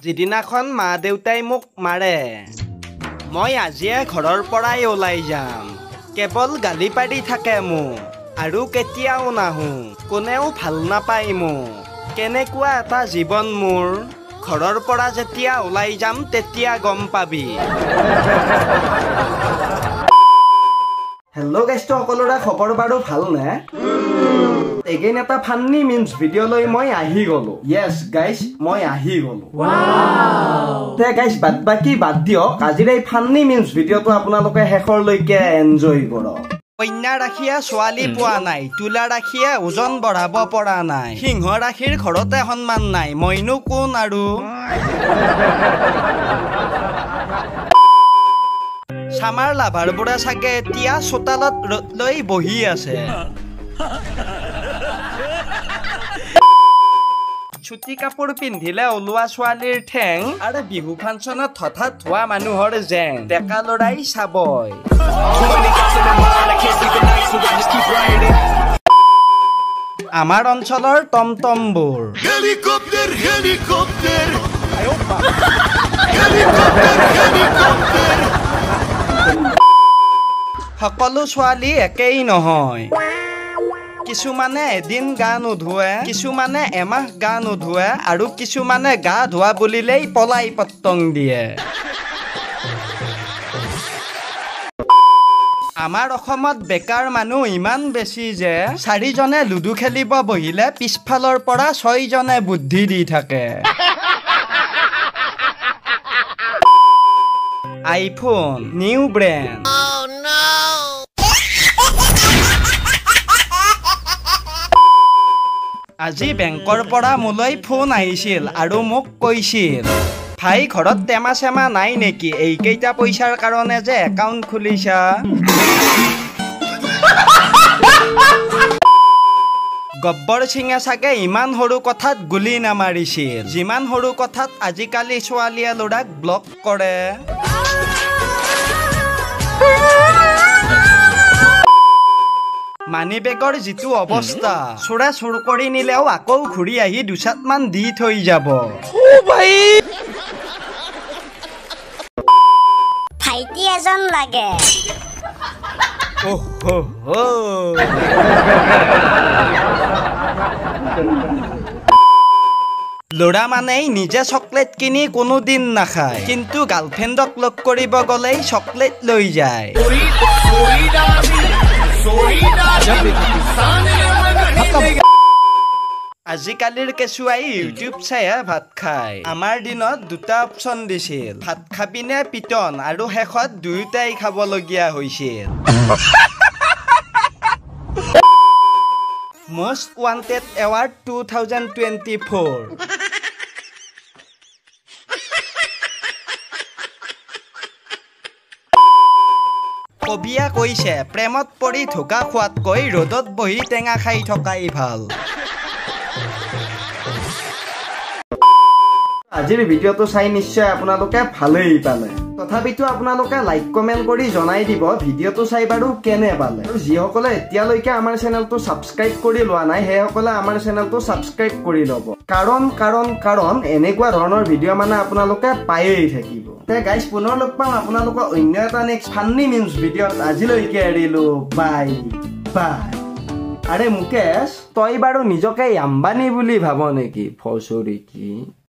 যিদিনাখন মা দেউতাই মোক মাৰে মই আজিয়ে ঘৰৰ পৰাই ওলাই যাম কেৱল গালি পাৰি থাকে মোক আৰু কেতিয়াও নাহো কোনেও ভাল নাপায় মোক কেনেকুৱা এটা জীৱন মোৰ ঘৰৰ পৰা যেতিয়া ওলাই যাম তেতিয়া গম পাবি হেল্ল' গাইজ তো সকলোৰে খবৰ বাৰু ভালনে এগেইন এটা ফান্নি মিমছ ভিডিঅ' লৈ মই আহি গলো য়েছ গাইজ মই আহি গলো তে গাইজ বাদ দিয়ক আজিৰ এই ফান্নি মিমছ ভিডিঅ'টো আপোনালোকে শেষৰলৈকে এনজয় কৰক কন্যা ৰাখিয়ে ছোৱালী পোৱা নাই তুলা ৰাখিয়ে ওজন বঢ়াব পৰা নাই সিংহ ৰাখিৰ ঘৰতে সন্মান নাই মইনো কোন আৰু সামাৰ লাভাৰবোৰে চাগে এতিয়া চোতালত ৰ'দ লৈ বহি আছে ছুটি কাপোৰ পিন্ধিলে ওলোৱা ছোৱালীৰ ঠেং আৰু বিহু ফাংচনত হঠাৎ হোৱা মানুহৰ জেং ডেকা লৰাই চাবই আমাৰ অঞ্চলৰ টমটমবোৰ সকলো ছোৱালী একেই নহয় কিছুমানে এদিন গা নোধোৱে কিছুমানে এমাহ গা নোধোৱে আৰু কিছুমানে গা ধোৱা বুলিলেই পলাই পত্তং দিয়ে আমাৰ অসমত বেকাৰ মানুহ ইমান বেছি যে 4 জনে লুডু খেলিব বহিলে পিছফালৰ পৰা 6 জনে বুদ্ধি দি থাকে আইফোন নিউ ব্ৰেণ্ড আজি বেংকৰ পৰা মোলৈ ফোন আহিছিল আৰু মোক কৈছিল ভাই ঘৰত টেমা চেমা নাই নেকি এইকেইটা পইচাৰ কাৰণে যে একাউণ্ট খুলিছা গব্বৰ সিঙে চাগে ইমান সৰু কথাত গুলি নামাৰিছিল যিমান সৰু কথাত আজিকালি ছোৱালীয়ে ল'ৰাক ব্লক কৰে মানি বেগৰ যিটো অৱস্থা চোৰে চুৰ কৰি নিলেও আকৌ ঘূৰি আহি দুচাটমান দি থৈ যাব ভাইটি এজন লাগে ল'ৰা মানেই নিজে চকলেট কিনি কোনোদিন নাখায় কিন্তু গাৰ্লফ্ৰেণ্ডক লগ কৰিব গ'লেই চকলেট লৈ যায় আজিকালিৰ কেঁচুৱাই ইউটিউব চাইহে ভাত খায় আমাৰ দিনত দুটা অপচন দিছিল ভাত খাবিনে পিটন আৰু শেষত দুয়োটাই খাবলগীয়া হৈছিল Most Wanted Award 2024 কবিয়া কৈছে প্ৰেমত পৰি ধোকা খোৱাতকৈ ৰ'দত বহি টেঙা খাই থকাই ভাল আজিৰ ভিডিঅ'টো চাই নিশ্চয় আপোনালোকে ভালেই পালে তথাপিতো আপোনালোকে লাইক কমেন্ট কৰি জনাই দিব ভিডিঅ'টো চাই বাৰু কেনে পালে আৰু যিসকলে এতিয়ালৈকে আমাৰ চেনেলটো সাবস্ক্ৰাইব কৰি লোৱা নাই সেইসকলে আমাৰ চেনেলটো সাবস্ক্ৰাইব কৰি ল'ব কাৰণ এনেকুৱা ধৰণৰ ভিডিঅ' মানে আপোনালোকে পায়েই থাকিব তে গাইজ পুনৰ লগ পাম আপোনালোকক অন্য এটা নেক্সট ফান্নি মিমছ ভিডিঅ'ত আজিলৈকে এৰিলো বাই বাই আৰে মুকেশ তই বাৰু নিজকে আম্বানী বুলি ভাব নেকি ফচৰি কি